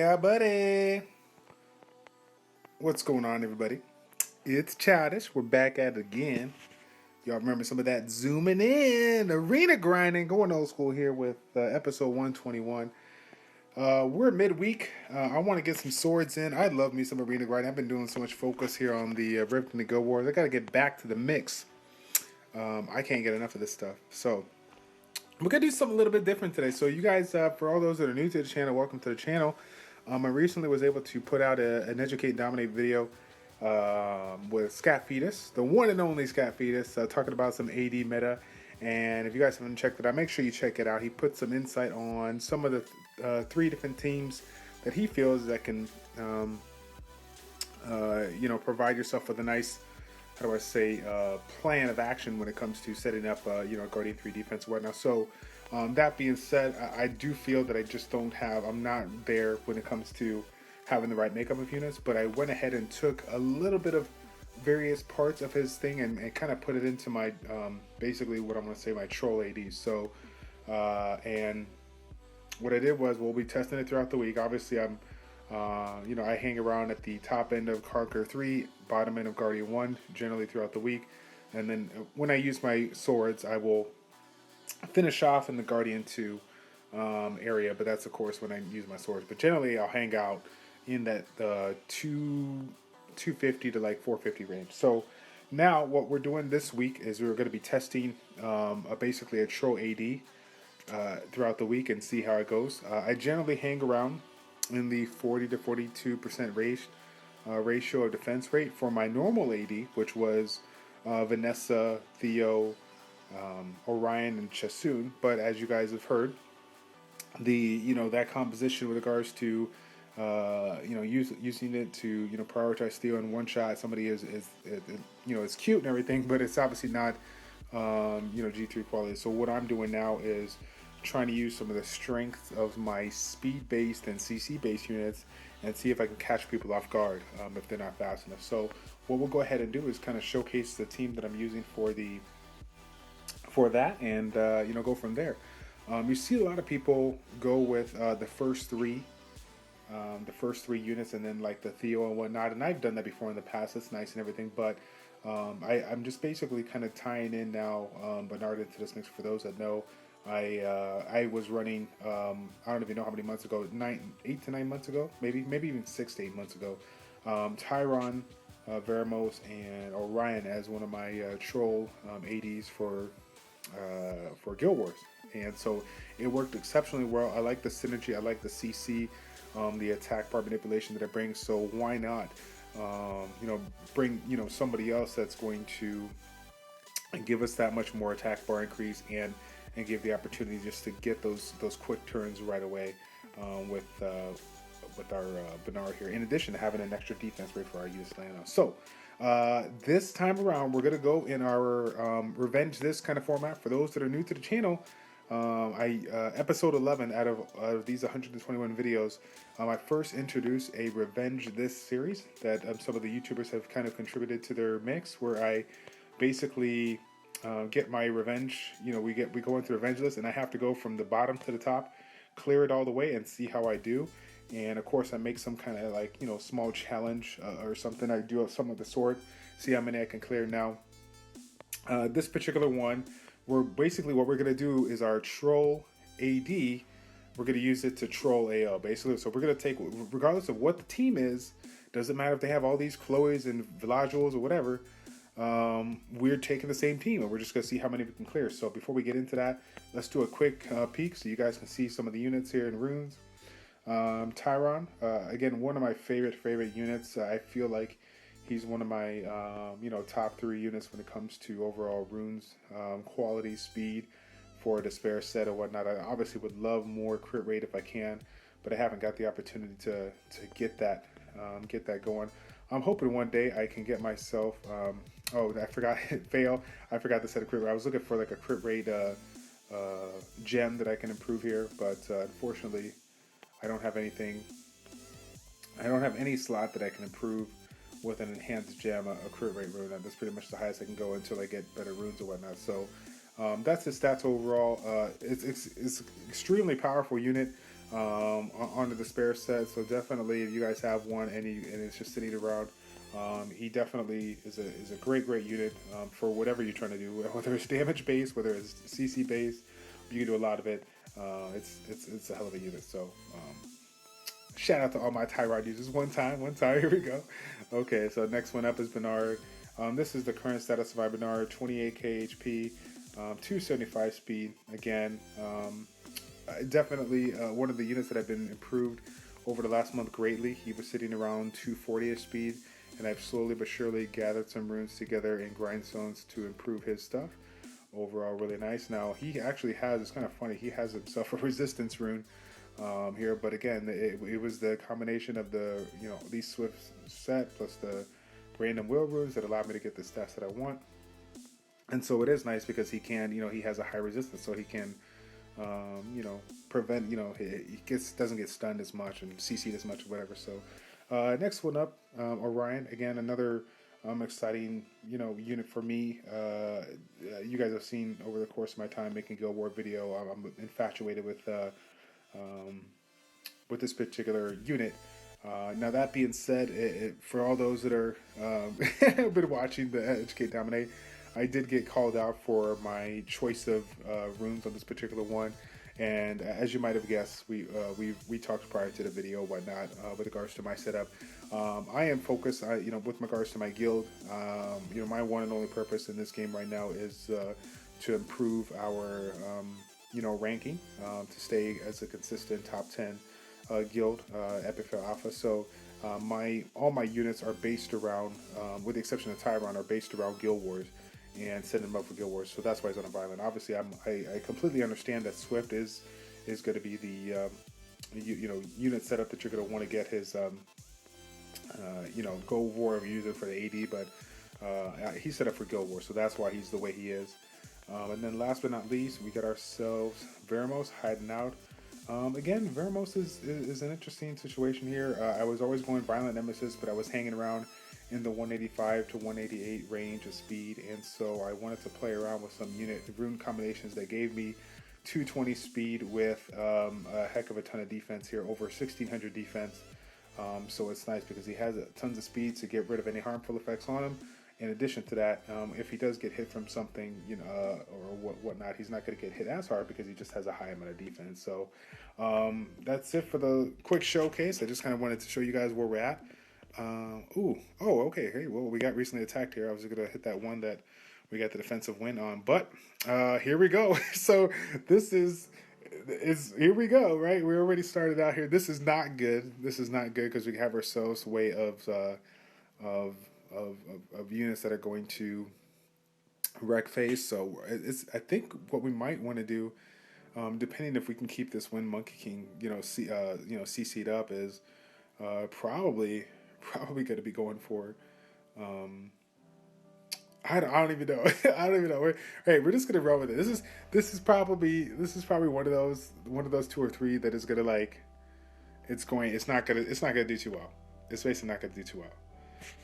Yeah, buddy. What's going on, everybody? It's Childish. We're back at it again. Y'all remember some of that zooming in, arena grinding, going old school here with episode 121. We're midweek. I want to get some swords in. I love me some arena grinding. I've been doing so much focus here on the Rift and the Go Wars. I got to get back to the mix. I can't get enough of this stuff. So, we're going to do something a little bit different today. So, you guys, for all those that are new to the channel, welcome to the channel. I recently was able to put out an Educate and Dominate video with Scat Fetus, the one and only Scat Fetus, talking about some AD meta. And if you guys haven't checked it out, make sure you check it out. He put some insight on some of the 3 different teams that he feels that can, provide yourself with a nice, how do I say, plan of action when it comes to setting up, Guardian 3 defense and whatnot. So, that being said, I do feel that I'm not there when it comes to having the right makeup of units, but I went ahead and took a little bit of various parts of his thing and kind of put it into my, basically what I'm going to say, my troll ADs. So, and what I did was we'll be testing it throughout the week. Obviously, I hang around at the top end of Karanthir 3, bottom end of Guardian 1, generally throughout the week. And then when I use my swords, I will finish off in the Guardian 2 area, but that's of course when I use my swords. But generally, I'll hang out in that 250 to like 450 range. So now what we're doing this week is we're going to be testing basically a troll AD throughout the week and see how it goes. I generally hang around in the 40 to 42% ratio of defense rate for my normal AD, which was Vanessa, Theo, Orion, and Chasun. But as you guys have heard, that composition with regards to using it to prioritize Theo in one shot. Somebody is cute and everything, but it's obviously not G3 quality. So what I'm doing now is trying to use some of the strength of my speed based and CC based units and see if I can catch people off guard if they're not fast enough. So what we'll go ahead and do is kind of showcase the team that I'm using for that and go from there. You see a lot of people go with the first three units and then like the Theo and whatnot, and I've done that before in the past. It's nice and everything, but I'm just basically kind of tying in now Bernard into this mix. For those that know, I was running I don't even know how many months ago, 8 to 9 months ago, maybe even 6 to 8 months ago, Tyron, Veramos, and Orion as one of my troll ADs for Guild Wars, and so it worked exceptionally well. I like the synergy, I like the CC, the attack bar manipulation that it brings. So why not, bring somebody else that's going to give us that much more attack bar increase and give the opportunity just to get those quick turns right away with our Bernard here. In addition to having an extra defense rate for our Usa Lano. So this time around, we're gonna go in our Revenge This kind of format. For those that are new to the channel, episode 11 out of these 121 videos, I first introduced a Revenge This series that some of the YouTubers have kind of contributed to their mix, where I basically get my revenge. We go into Revenge List, and I have to go from the bottom to the top, clear it all the way, and see how I do. And of course, I make some kind of like small challenge or something. I do some with the sword, see how many I can clear. Now, this particular one, what we're gonna do is our troll AD. We're gonna use it to troll AO basically. So we're gonna take, regardless of what the team is, doesn't matter if they have all these Chloes and Villages or whatever. We're taking the same team and we're just gonna see how many we can clear. So before we get into that, let's do a quick peek so you guys can see some of the units here in runes. Tyron, again, one of my favorite units. I feel like he's one of my top 3 units when it comes to overall runes, quality, speed for a despair set or whatnot. I obviously would love more crit rate if I can, but I haven't got the opportunity to get that going. I'm hoping one day I can get myself. I forgot fail. I forgot to set a crit rate. I was looking for like a crit rate gem that I can improve here, but unfortunately, I don't have anything. I don't have any slot that I can improve with an enhanced gem, a crit rate rune. That's pretty much the highest I can go until I get better runes or whatnot. So that's his stats overall. It's extremely powerful unit. onto the spare set. So definitely, if you guys have one and it's just sitting around, he definitely is a great unit for whatever you're trying to do, whether it's damage based, whether it's CC based. You can do a lot of it. It's a hell of a unit. So shout out to all my Tyrod users. One time. Here we go. Okay, so next one up is Bernard. This is the current status of my Bernard. 28k HP, 275 speed. Again, definitely one of the units that have been improved over the last month greatly. He was sitting around 240 speed, and I've slowly but surely gathered some runes together in grindstones to improve his stuff. Overall, really nice. Now he actually has, it's kind of funny, he has himself a resistance rune here, but again, it was the combination of the Least Swift set plus the random will runes that allowed me to get the stats that I want. And so it is nice because he can, he has a high resistance, so he can prevent, he doesn't get stunned as much and CC'd as much or whatever. So next one up, Orion. Again, another exciting, unit for me. You guys have seen over the course of my time making Guild War video, I'm infatuated with this particular unit. Now that being said, for all those that are been watching the Educate Dominate, I did get called out for my choice of runes on this particular one, and as you might have guessed, we talked prior to the video, whatnot, with regards to my setup. I am focused, with regards to my guild. My one and only purpose in this game right now is to improve our, ranking, to stay as a consistent top 10 guild, Epic Fail Alpha. So all my units are based around, with the exception of Tyron, are based around Guild Wars and setting them up for Guild Wars. So that's why it's on a violent. Obviously, I completely understand that Swift is going to be the unit setup that you're going to want to get his Gold War user for the AD, but he's set up for Guild Wars, so that's why he's the way he is. And then last but not least, we got ourselves Veramos hiding out. Again, Veramos is an interesting situation here. I was always going Violent Nemesis, but I was hanging around in the 185 to 188 range of speed, and so I wanted to play around with some unit rune combinations that gave me 220 speed with a heck of a ton of defense here, over 1600 defense. So it's nice because he has tons of speed to get rid of any harmful effects on him. In addition to that, if he does get hit from something, or whatnot, he's not going to get hit as hard because he just has a high amount of defense. So that's it for the quick showcase. I just kind of wanted to show you guys where we're at. Okay. Hey, well, we got recently attacked here. I was going to hit that one that we got the defensive win on, but here we go. So this is here we go, right? We already started out here. This is not good. This is not good because we have ourselves a way of units that are going to wreck phase. So I think what we might want to do, depending if we can keep this Wind Monkey King, CC'd up, is probably going to be going for. I don't even know. I don't even know. We're just gonna run with it. This is probably one of those 2 or 3 that is gonna it's not gonna do too well. It's basically not gonna do too well.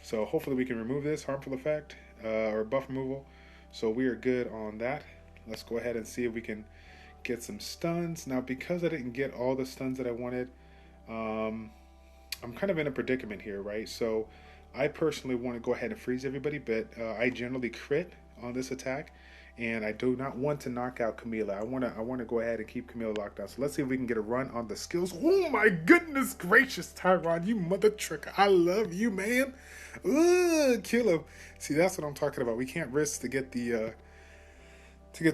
So hopefully we can remove this harmful effect or buff removal. So we are good on that. Let's go ahead and see if we can get some stuns. Now, because I didn't get all the stuns that I wanted, I'm kind of in a predicament here, right? So I personally want to go ahead and freeze everybody, but I generally crit on this attack, and I do not want to knock out Camila. I want to go ahead and keep Camila locked down. So let's see if we can get a run on the skills. Oh my goodness gracious, Tyron, you mother trucker. I love you, man. Ugh, kill him. See, that's what I'm talking about. We can't risk to get the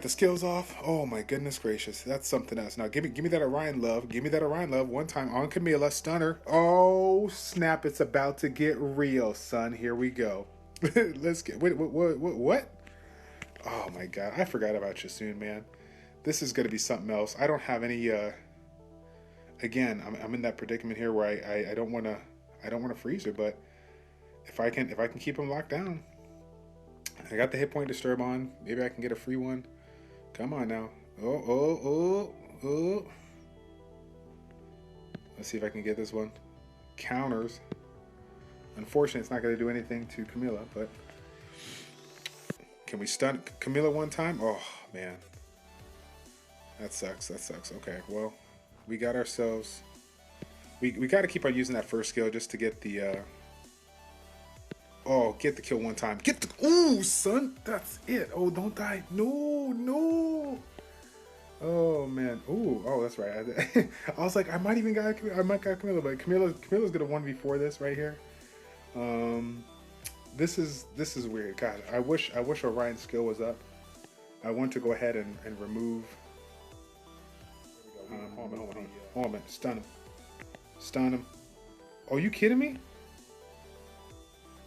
skills off. Oh my goodness gracious, that's something else. Now give me that Orion love. Give me that Orion love. One time on Camila, stunner. Oh snap! It's about to get real, son. Here we go. Let's get. Wait, what? Oh my god, I forgot about you soon, man. This is gonna be something else. I don't have any. Again, I'm in that predicament here where I don't wanna freeze her, but if I can keep him locked down. I got the hit point disturb on. Maybe I can get a free one. Come on now. Oh. Let's see if I can get this one. Counters. Unfortunately, it's not going to do anything to Camila, but can we stun Camila one time? Oh, man. That sucks. Okay, well, We got ourselves. We got to keep on using that first skill just to get the. Oh, get the kill one time. Get the. Ooh, son, that's it. Oh, don't die. No, no. Oh man. Ooh. Oh, that's right. I was like, I might got Camilla, but Camilla's gonna 1v4 this right here. This is weird. God, I wish Orion's skill was up. I want to go ahead and remove. Hold on. Stun him. Oh, you kidding me?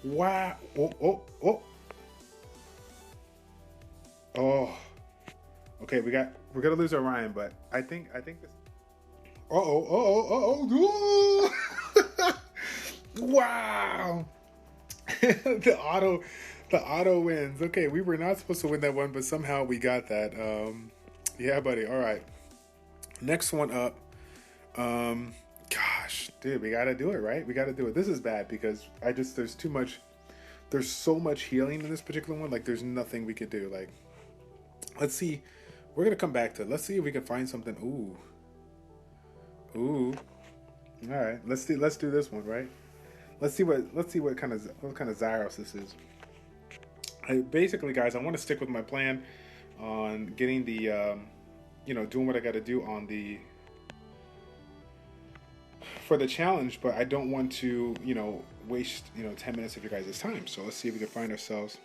Wow. Oh. Okay, we're gonna lose Orion, but I think this. Wow. the auto wins. Okay, we were not supposed to win that one, but somehow we got that. Yeah, buddy. All right. Next one up. Gosh, dude, we gotta do it, right? We gotta do it. This is bad because there's so much healing in this particular one. Like, there's nothing we could do. Like, let's see. We're gonna come back to it. Let's see if we can find something. Ooh. All right. Let's do this one, right? Let's see what kind of Zyros this is. Basically, guys, I want to stick with my plan on getting the, doing what I got to do on for the challenge, but I don't want to, waste, 10 minutes of your guys' time. So let's see if we can find ourselves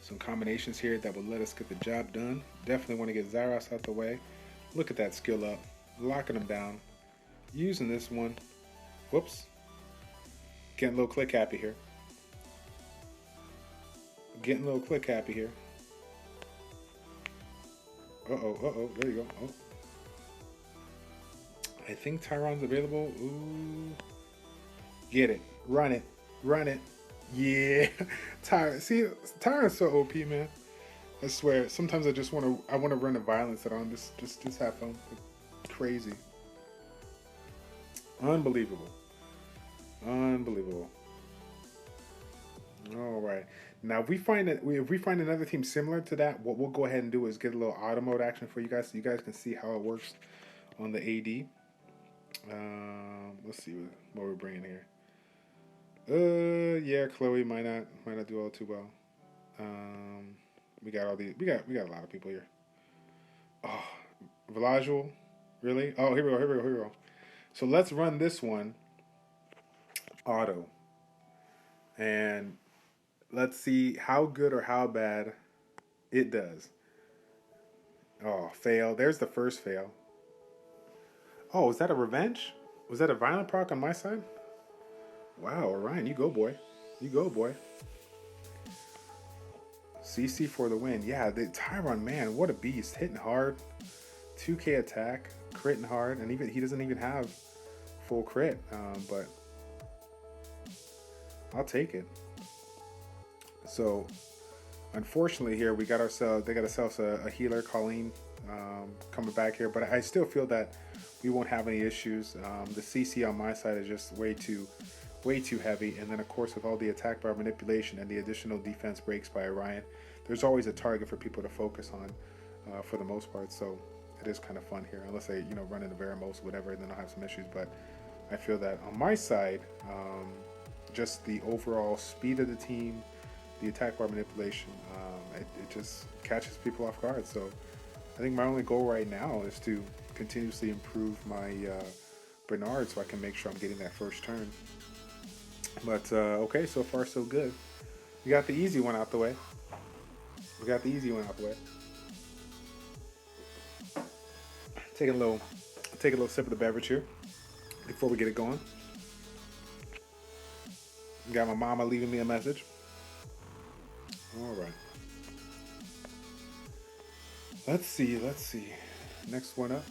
some combinations here that will let us get the job done. Definitely want to get Zyros out the way. Look at that skill up, locking him down, using this one. Whoops. Getting a little click happy here. There you go. Oh. I think Tyron's available. Ooh. Get it. Run it. Yeah. Tyron's so OP, man. I swear. Sometimes I want to run a violence that on just have fun. Crazy. Unbelievable. All right. Now, if we find another team similar to that, what we'll go ahead and do is get a little auto mode action for you guys, so you guys can see how it works on the AD. Let's see what we're bringing here. Yeah, Chloe might not do all too well. We got a lot of people here. Oh, Velajuel, really? Oh, here we go. So let's run this one auto, and let's see how good or how bad it does. Oh, fail. There's the first fail. Oh, is that a revenge? Was that a violent proc on my side? Wow, Orion, you go, boy. CC for the win. Yeah, the Tyron, man, what a beast. Hitting hard. 2k attack. Critting hard. And he doesn't even have full crit. But I'll take it. So, unfortunately here, they got ourselves a healer, Colleen, coming back here. But I still feel that we won't have any issues. The CC on my side is just way too heavy. And then, of course, with all the attack bar manipulation and the additional defense breaks by Orion, there's always a target for people to focus on for the most part. So it is kind of fun here, unless they, run into Veramos or whatever, and then I'll have some issues. But I feel that on my side, just the overall speed of the team, the attack bar manipulation, it just catches people off guard. So I think my only goal right now is to continuously improve my Bernard so I can make sure I'm getting that first turn. But okay, so far so good. We got the easy one out the way. Take a little sip of the beverage here before we get it going. Got my mama leaving me a message. All right. Let's see. Next one up.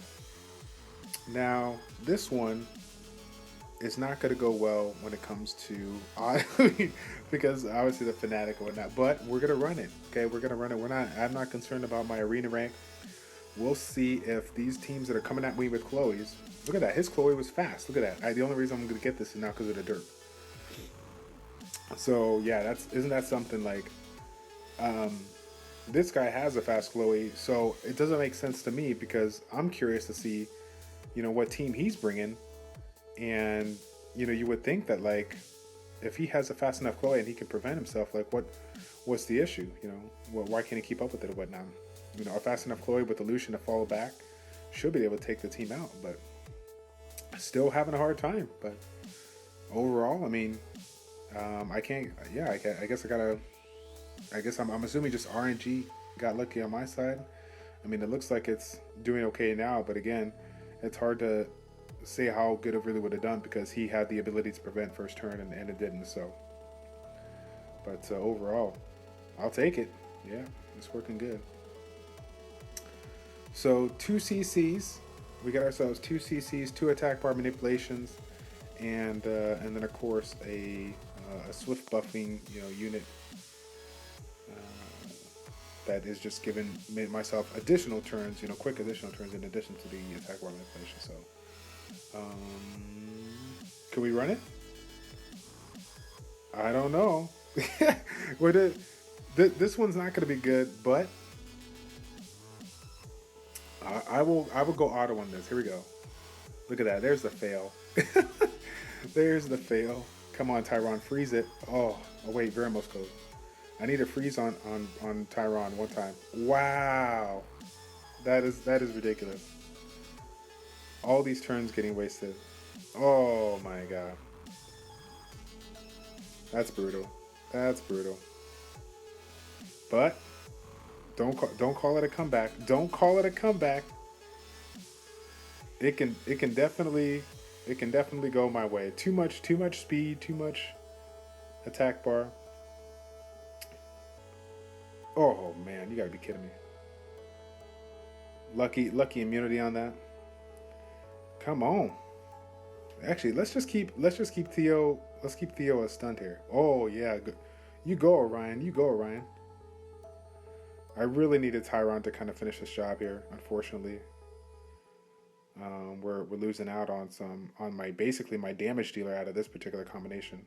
Now, this one is not going to go well when it comes to, because obviously the Fnatic and whatnot, but we're going to run it. Okay, we're going to run it. I'm not concerned about my arena rank. We'll see if these teams that are coming at me with Chloe's, look at that. His Chloe was fast. Look at that. The only reason I'm going to get this is now because of the derp. So yeah, isn't that something? Like, this guy has a fast Chloe, so it doesn't make sense to me because I'm curious to see, what team he's bringing. And, you would think that, like, if he has a fast enough Chloe and he can prevent himself, like, what's the issue? Why can't he keep up with it or whatnot? A fast enough Chloe with the Lucian to follow back should be able to take the team out, but still having a hard time. But overall, I mean, I can't, yeah, I guess I'm assuming just RNG got lucky on my side. I mean, it looks like it's doing okay now, but again, it's hard to say how good it really would have done because he had the ability to prevent first turn and it didn't. So, but overall, I'll take it. Yeah, it's working good. So 2 CCs, we got ourselves 2 CCs, 2 attack bar manipulations, and then of course a swift buffing unit that is just giving myself additional turns, quick additional turns in addition to the attack bar manipulation. So, can we run it? I don't know. This one's not going to be good, but I will go auto on this. Here we go. Look at that. There's the fail. There's the fail. Come on, Tyron, freeze it. Oh wait, Veramos code. I need a freeze on Tyron one time. Wow, that is ridiculous. All these turns getting wasted. Oh my god, that's brutal. That's brutal. But don't call it a comeback. Don't call it a comeback. It can definitely go my way. Too much speed. Too much attack bar. Oh man, you gotta be kidding me. Lucky immunity on that. Come on. Actually, let's just keep Theo. Let's keep Theo as stunned here. Oh yeah, you go Orion. You go Orion. I really needed Tyron to kind of finish this job here. Unfortunately, we're losing out on basically my damage dealer out of this particular combination.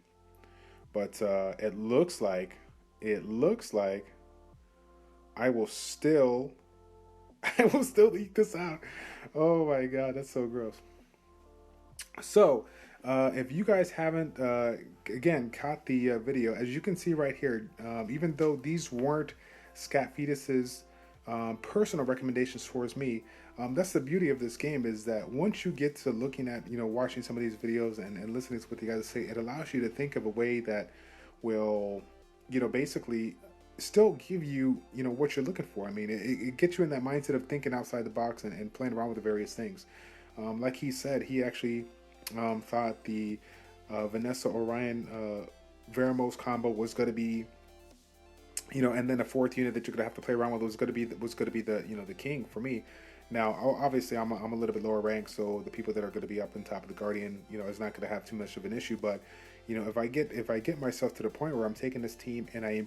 But it looks like I will still eat this out. Oh my god, that's so gross. So, if you guys haven't, again, caught the video, as you can see right here, even though these weren't Scat Fetus's personal recommendations towards me, that's the beauty of this game, is that once you get to looking at, watching some of these videos and listening to what you guys say, it allows you to think of a way that will, basically still give you, what you're looking for. I mean, it gets you in that mindset of thinking outside the box and playing around with the various things. Like he said, he actually thought the Vanessa Orion Veramos combo was going to be, and then a fourth unit that you're going to have to play around with was going to be the the king for me. Now, obviously, I'm a little bit lower ranked, so the people that are going to be up on top of the Guardian, is not going to have too much of an issue. But if I get myself to the point where I'm taking this team and I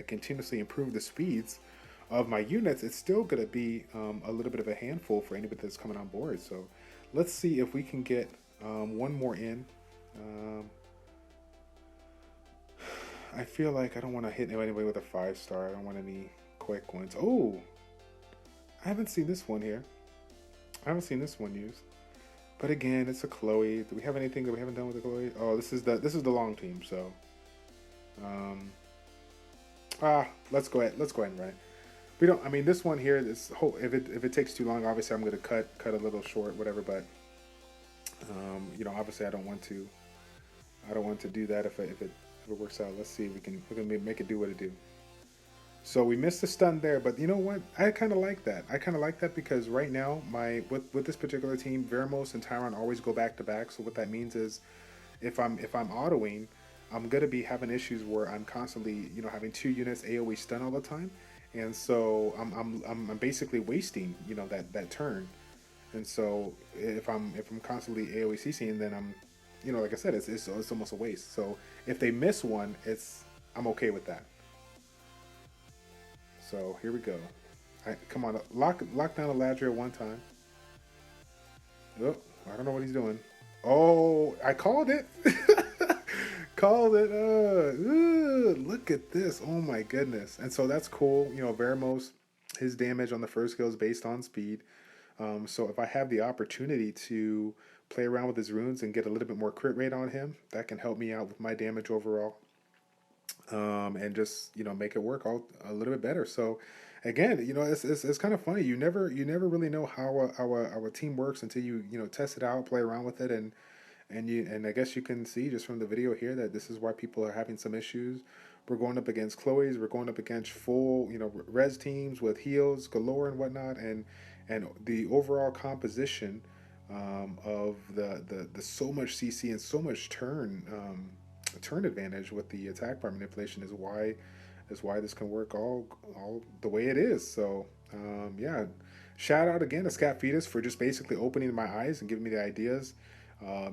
continuously improve the speeds of my units, it's still going to be a little bit of a handful for anybody that's coming on board. So let's see if we can get one more in. I feel like I don't want to hit anybody with a 5-star. I don't want any quick ones. Oh, I haven't seen this one here. I haven't seen this one used. But again, it's a Chloe. Do we have anything that we haven't done with the Chloe? Oh, this is the long team. So, let's go ahead and run it. We don't. I mean, this one here. This whole. If it takes too long, obviously I'm going to cut a little short, whatever. But, obviously I don't want to do that if it works out. Let's see if we can make it do what it do. So we missed the stun there, but you know what? I kind of like that. Because right now, with this particular team, Veramos and Tyron always go back to back. So what that means is, if I'm autoing, I'm gonna be having issues where I'm constantly having 2 units AOE stun all the time, and so I'm basically wasting that turn. And so if I'm constantly AOE CCing, then I'm like I said, it's almost a waste. So if they miss one, I'm okay with that. So here we go. Come on, lock down Eladria one time. Oh, I don't know what he's doing. Oh, I called it. Called it. Look at this. Oh my goodness. And so that's cool. You know, Veramos, his damage on the first skill is based on speed. So if I have the opportunity to play around with his runes and get a little bit more crit rate on him, that can help me out with my damage overall. And just, you know, make it work all a little bit better. So again, you know, it's kind of funny. You never really know how a team works until you know, test it out, play around with it, and I guess you can see just from the video here that this is why people are having some issues. We're going up against Chloe's. We're going up against full, you know, res teams with heals galore and whatnot, and the overall composition of the so much CC and so much turn advantage with the attack bar manipulation is why this can work all the way it is. So yeah, shout out again to Scat Fetus for just basically opening my eyes and giving me the ideas.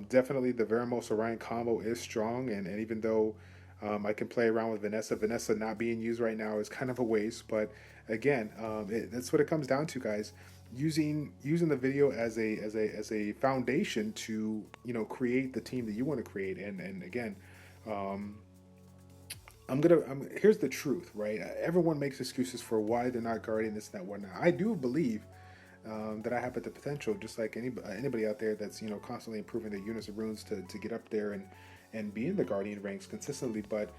Definitely the Veramos Orion combo is strong, and even though I can play around with Vanessa not being used right now is kind of a waste. But again, that's what it comes down to, guys. Using the video as a foundation to, you know, create the team that you want to create. And again, here's the truth, right? Everyone makes excuses for why they're not guarding this and that whatnot. I do believe that I have the potential, just like anybody out there that's, you know, constantly improving their units of runes to get up there and be in the guardian ranks consistently. But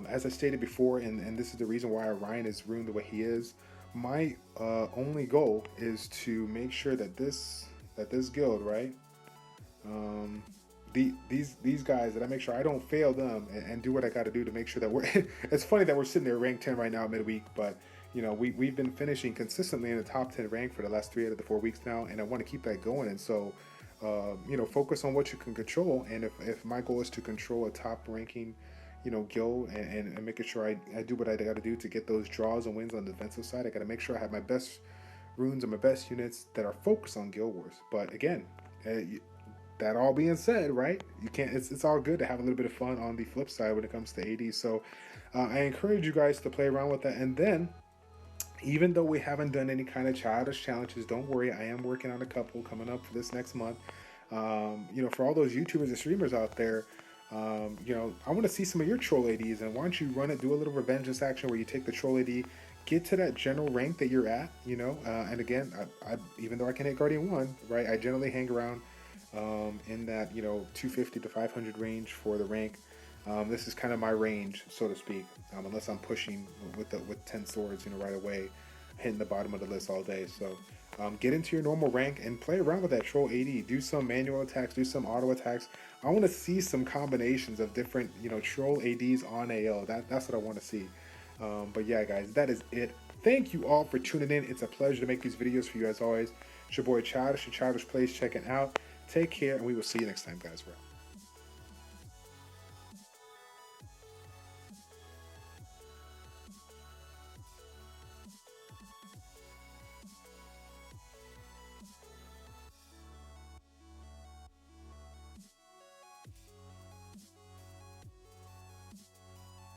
as I stated before, and this is the reason why Orion is ruined the way he is, my only goal is to make sure that this guild, right, these guys, that I make sure I don't fail them and do what I got to do to make sure that we're it's funny that we're sitting there ranked 10 right now midweek, but you know, we've been finishing consistently in the top 10 rank for the last 3 out of the 4 weeks now, and I want to keep that going. And so you know, focus on what you can control, and if my goal is to control a top ranking, you know, guild, and making sure I do what I got to do to get those draws and wins on the defensive side, I got to make sure I have my best runes and my best units that are focused on Guild Wars. But again, that all being said, right, you can't. It's all good to have a little bit of fun on the flip side when it comes to AD. So I encourage you guys to play around with that, and then, even though we haven't done any kind of childish challenges, don't worry, I am working on a couple coming up for this next month. You know, for all those YouTubers and streamers out there, you know, I want to see some of your troll ADs, and why don't you run it, do a little revengeance action where you take the troll AD, get to that general rank that you're at, you know, and again, I even though I can hit Guardian 1, right, I generally hang around in that, you know, 250 to 500 range for the rank. This is kind of my range, so to speak, unless I'm pushing with 10 swords, you know, right away, hitting the bottom of the list all day. So get into your normal rank and play around with that troll AD. Do some manual attacks, do some auto attacks. I want to see some combinations of different, you know, troll ADs on AO. That's what I want to see. But yeah, guys, that is it. Thank you all for tuning in. It's a pleasure to make these videos for you as always. It's your boy Childish and ChildishPlays checking out. Take care, and we will see you next time, guys.